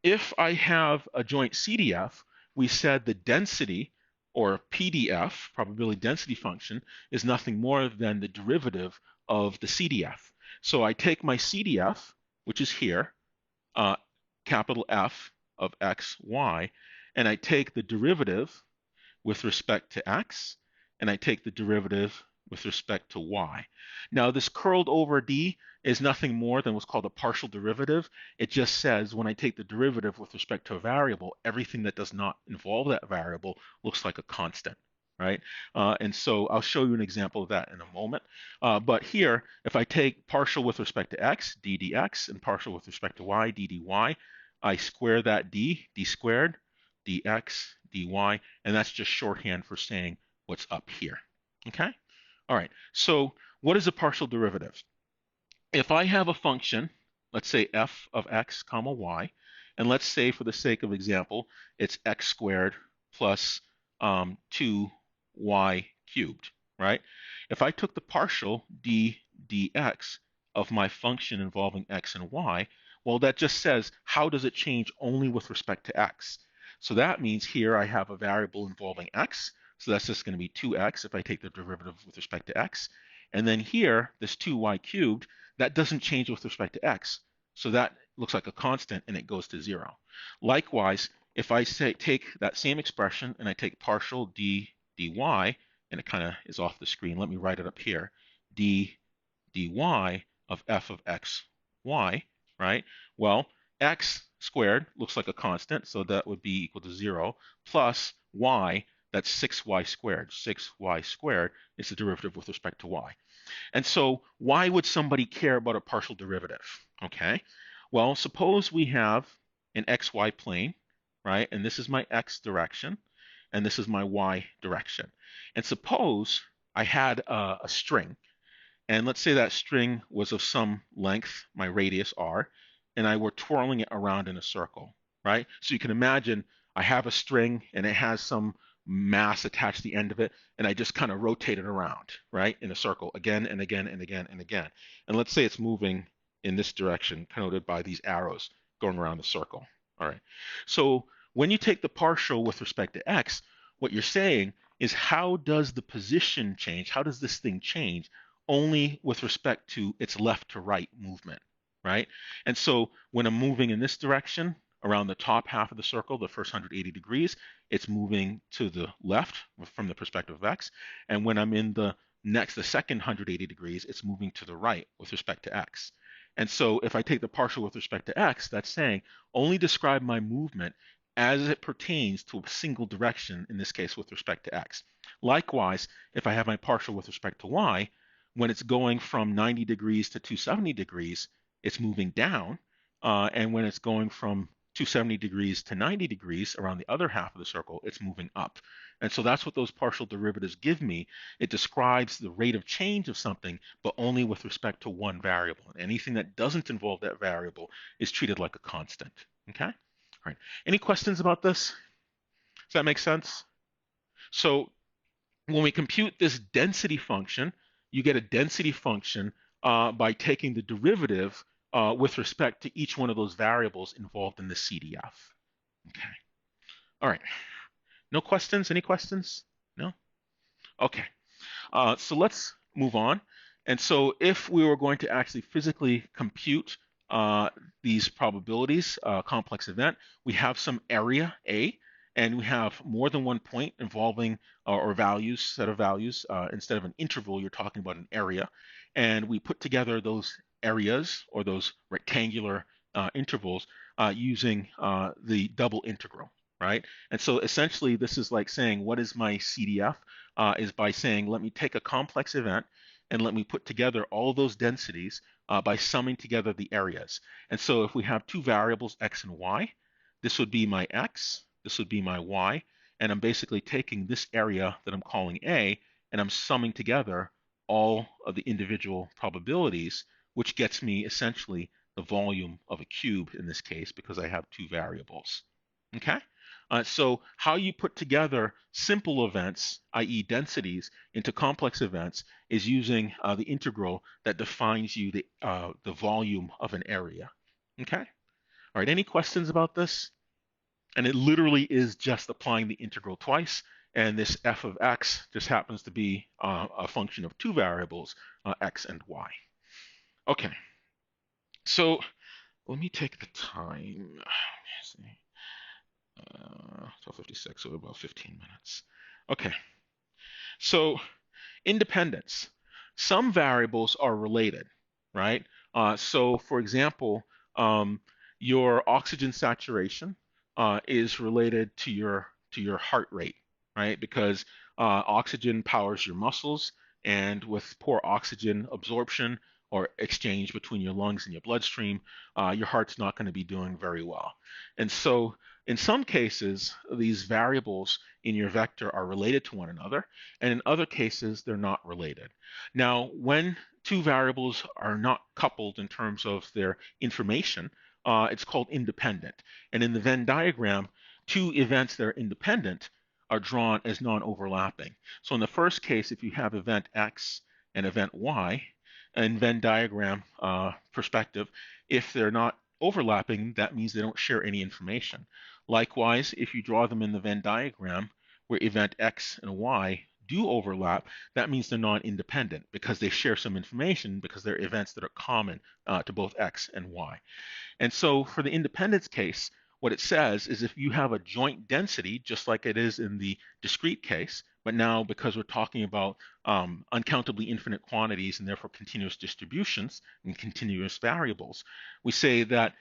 if I have a joint CDF, we said the density or PDF, probability density function, is nothing more than the derivative of the CDF. So I take my CDF, which is here, capital F of x, y, and I take the derivative with respect to x, and I take the derivative with respect to y. Now this curled over d is nothing more than what's called a partial derivative. It just says when I take the derivative with respect to a variable, everything that does not involve that variable looks like a constant, right? And so I'll show you an example of that in a moment. But here, if I take partial with respect to x, d dx, and partial with respect to y, d dy, I square that d squared, dx, dy, and that's just shorthand for saying what's up here, okay? All right, so what is a partial derivative? If I have a function, let's say f of x comma y, and let's say for the sake of example, it's x squared plus 2y cubed, right? If I took the partial d dx of my function involving x and y, well, that just says how does it change only with respect to x? So that means here I have a variable involving x, so that's just going to be 2x if I take the derivative with respect to x. And then here, this 2y cubed, that doesn't change with respect to x. So that looks like a constant and it goes to 0. Likewise, if I say take that same expression and I take partial d dy, and it kind of is off the screen, let me write it up here, d dy of f of x, y, right? Well, x squared looks like a constant, so that would be equal to 0, plus y, that's 6y squared. 6y squared is the derivative with respect to y. And so why would somebody care about a partial derivative? Okay, well, suppose we have an xy plane, right? And this is my x direction, and this is my y direction. And suppose I had a string, and let's say that string was of some length, my radius r, and I were twirling it around in a circle, right? So you can imagine I have a string and it has some mass attached to the end of it, and I just kind of rotate it around, right, in a circle again and again and again and again. And let's say it's moving in this direction, connoted by these arrows going around the circle. All right. So when you take the partial with respect to x, what you're saying is how does the position change? How does this thing change only with respect to its left to right movement, right? And so when I'm moving in this direction, around the top half of the circle, the first 180 degrees, it's moving to the left from the perspective of x. And when I'm in the second 180 degrees, it's moving to the right with respect to x. And so if I take the partial with respect to x, that's saying only describe my movement as it pertains to a single direction, in this case with respect to x. Likewise, if I have my partial with respect to y, when it's going from 90 degrees to 270 degrees, it's moving down. And when it's going from 270 degrees to 90 degrees around the other half of the circle, it's moving up. And so that's what those partial derivatives give me. It describes the rate of change of something, but only with respect to one variable. And anything that doesn't involve that variable is treated like a constant. Okay? All right. Any questions about this? Does that make sense? So when we compute this density function, you get a density function by taking the derivative with respect to each one of those variables involved in the CDF. Okay. All right. No questions? Any questions? No? Okay. So let's move on. And so if we were going to actually physically compute these probabilities, complex event, we have some area A, and we have more than one point involving or values, set of values. Instead of an interval, you're talking about an area. And we put together those areas or those rectangular intervals using the double integral, right? And so essentially, this is like saying, what is my CDF? Is by saying, let me take a complex event and let me put together all those densities by summing together the areas. And so if we have two variables, x and y, this would be my x, this would be my y, and I'm basically taking this area that I'm calling A, and I'm summing together all of the individual probabilities, which gets me essentially the volume of a cube in this case, because I have two variables. Okay? So how you put together simple events, i.e. densities, into complex events is using the integral that defines you the volume of an area. Okay? All right, any questions about this? And it literally is just applying the integral twice, and this f of x just happens to be a function of two variables, x and y. Okay, so let me take the time. Let's see. 12:56, so about 15 minutes. Okay, so independence. Some variables are related, right? So for example, your oxygen saturation is related to your heart rate, right? Because oxygen powers your muscles, and with poor oxygen absorption or exchange between your lungs and your bloodstream, your heart's not going to be doing very well. And so in some cases, these variables in your vector are related to one another, and in other cases, they're not related. Now, when two variables are not coupled in terms of their information, it's called independent. And in the Venn diagram, two events that are independent are drawn as non-overlapping. So in the first case, if you have event X and event Y, in Venn diagram perspective, if they're not overlapping, that means they don't share any information. Likewise, if you draw them in the Venn diagram where event X and Y do overlap, that means they're non-independent because they share some information because they're events that are common to both X and Y. And so for the independence case, what it says is if you have a joint density, just like it is in the discrete case, but now because we're talking about uncountably infinite quantities and therefore continuous distributions and continuous variables, we say that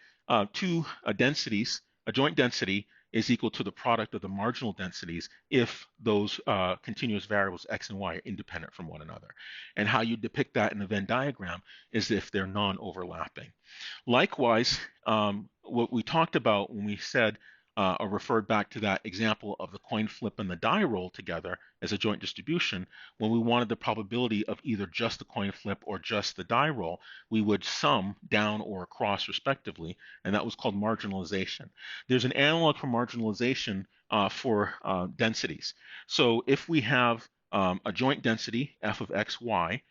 two densities, a joint density is equal to the product of the marginal densities if those continuous variables x and y are independent from one another. And how you depict that in a Venn diagram is if they're non-overlapping. Likewise, what we talked about when we said or referred back to that example of the coin flip and the die roll together as a joint distribution, when we wanted the probability of either just the coin flip or just the die roll, we would sum down or across respectively, and that was called marginalization. There's an analog for marginalization for densities. So if we have a joint density, f of x, y,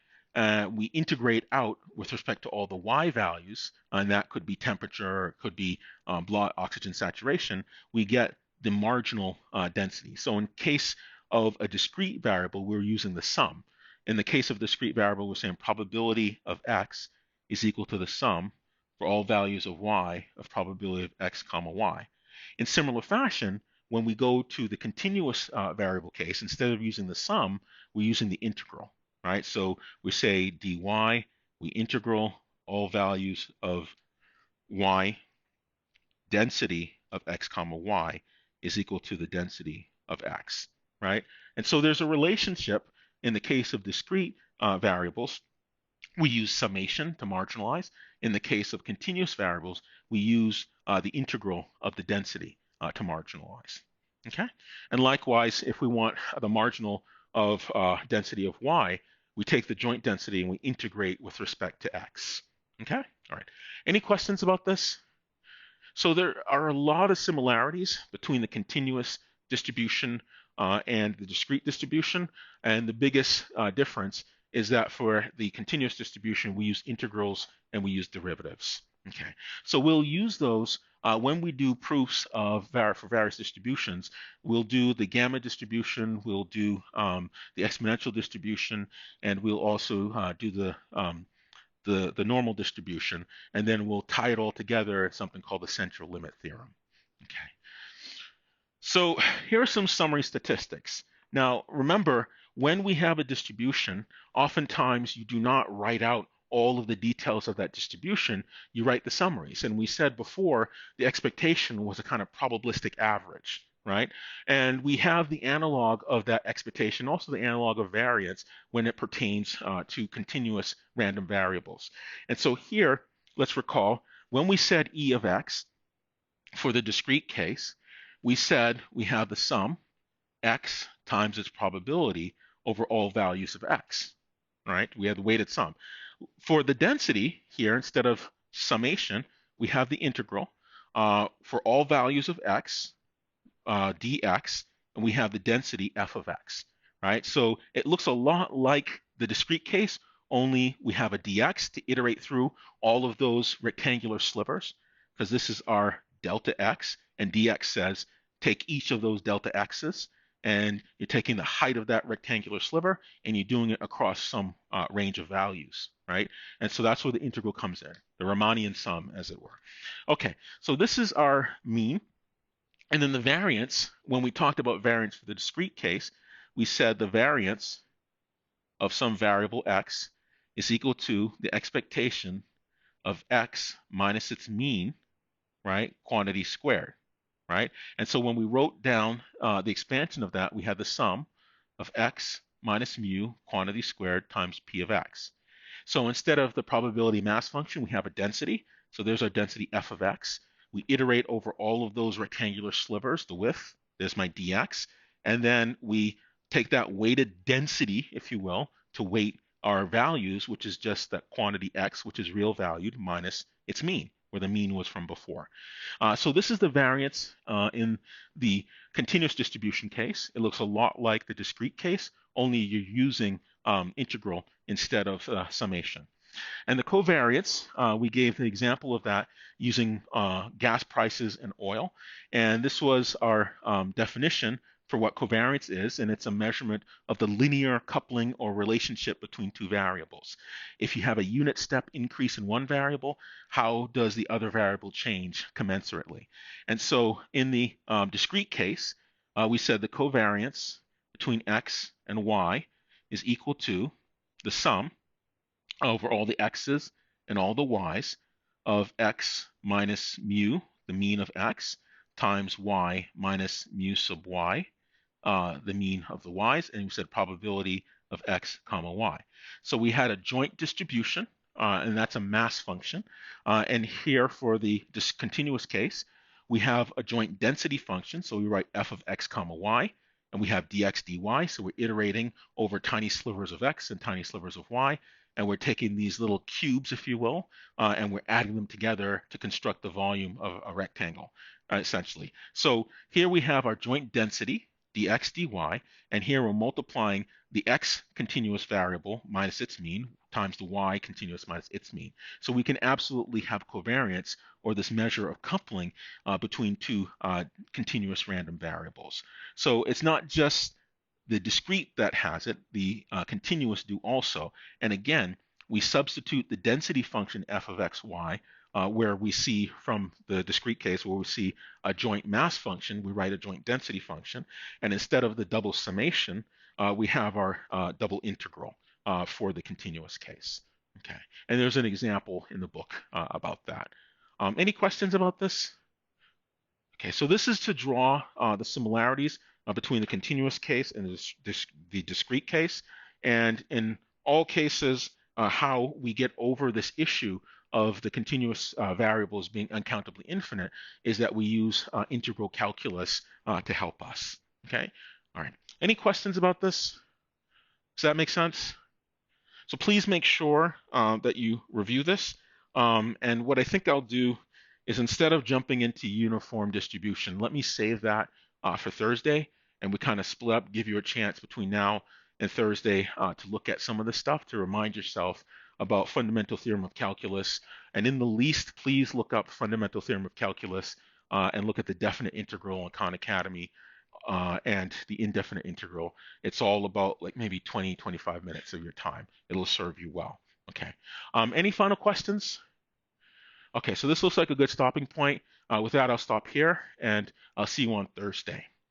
we integrate out with respect to all the y values, and that could be temperature, it could be blood oxygen saturation, we get the marginal density. So in case of a discrete variable, we're using the sum. In the case of a discrete variable, we're saying probability of x is equal to the sum for all values of y of probability of x comma y. In similar fashion, when we go to the continuous variable case, instead of using the sum, we're using the integral, right? So we say dy, we integral all values of y, density of x comma y is equal to the density of x, right? And so there's a relationship in the case of discrete variables. We use summation to marginalize. In the case of continuous variables, we use the integral of the density to marginalize. Okay? And likewise, if we want the marginal of density of y, we take the joint density and we integrate with respect to x. Okay? All right. Any questions about this? So there are a lot of similarities between the continuous distribution and the discrete distribution. And the biggest difference is that for the continuous distribution, we use integrals and we use derivatives. Okay, so we'll use those when we do proofs of for various distributions. We'll do the gamma distribution, we'll do the exponential distribution, and we'll also do the normal distribution, and then we'll tie it all together at something called the central limit theorem. Okay. So here are some summary statistics. Now, remember, when we have a distribution, oftentimes you do not write out all of the details of that distribution, you write the summaries. And we said before, the expectation was a kind of probabilistic average, right? And we have the analog of that expectation, also the analog of variance when it pertains to continuous random variables. And so here, let's recall, when we said E of x for the discrete case, we said we have the sum x times its probability over all values of x, right? We have the weighted sum. For the density here, instead of summation, we have the integral for all values of x, dx, and we have the density f of x, right? So it looks a lot like the discrete case, only we have a dx to iterate through all of those rectangular slivers, because this is our delta x, and dx says take each of those delta x's, and you're taking the height of that rectangular sliver, and you're doing it across some range of values, right? And so that's where the integral comes in, the Romani and Some, as it were. Okay, so this is our mean. And then the variance, when we talked about variance for the discrete case, we said the variance of some variable x is equal to the expectation of x minus its mean, right, quantity squared, right? And so when we wrote down the expansion of that, we had the sum of x minus mu quantity squared times p of x. So instead of the probability mass function, we have a density. So there's our density f of x. We iterate over all of those rectangular slivers, the width, there's my dx, and then we take that weighted density, if you will, to weight our values, which is just that quantity x, which is real valued, minus its mean, where the mean was from before. So this is the variance in the continuous distribution case. It looks a lot like the discrete case, only you're using integral instead of summation. And the covariance, we gave the example of that using gas prices and oil. And this was our definition for what covariance is, and it's a measurement of the linear coupling or relationship between two variables. If you have a unit step increase in one variable, how does the other variable change commensurately? And so in the discrete case, we said the covariance between x and y is equal to the sum over all the x's and all the y's of x minus mu, the mean of x, times y minus mu sub y, the mean of the y's, and we said probability of x comma y. So we had a joint distribution, and that's a mass function. And here for the discontinuous case, We have a joint density function, so we write f of x comma y, and we have dx dy, so we're iterating over tiny slivers of x and tiny slivers of y, and we're taking these little cubes, if you will, and we're adding them together to construct the volume of a rectangle, essentially. So here we have our joint density, dx dy, and here we're multiplying the x continuous variable minus its mean times the y continuous minus its mean. So we can absolutely have covariance, or this measure of coupling between two continuous random variables. So it's not just the discrete that has it, the continuous do also. And again, we substitute the density function f of x, y, where we see from the discrete case where we see a joint mass function, we write a joint density function. And instead of the double summation, we have our double integral for the continuous case. Okay, and there's an example in the book about that. Any questions about this? Okay, so this is to draw the similarities between the continuous case and the discrete case. And in all cases, how we get over this issue of the continuous variables being uncountably infinite is that we use integral calculus to help us. Okay, all right. Any questions about this? Does that make sense? So please make sure that you review this. And what I think I'll do is, instead of jumping into uniform distribution, let me save that for Thursday, and we kind of split up, give you a chance between now and Thursday to look at some of this stuff, to remind yourself about fundamental theorem of calculus. And in the least, please look up fundamental theorem of calculus and look at the definite integral in Khan Academy and the indefinite integral. It's all about like maybe 20, 25 minutes of your time. It'll serve you well. Okay. Any final questions? Okay, so this looks like a good stopping point. With that, I'll stop here, and I'll see you on Thursday.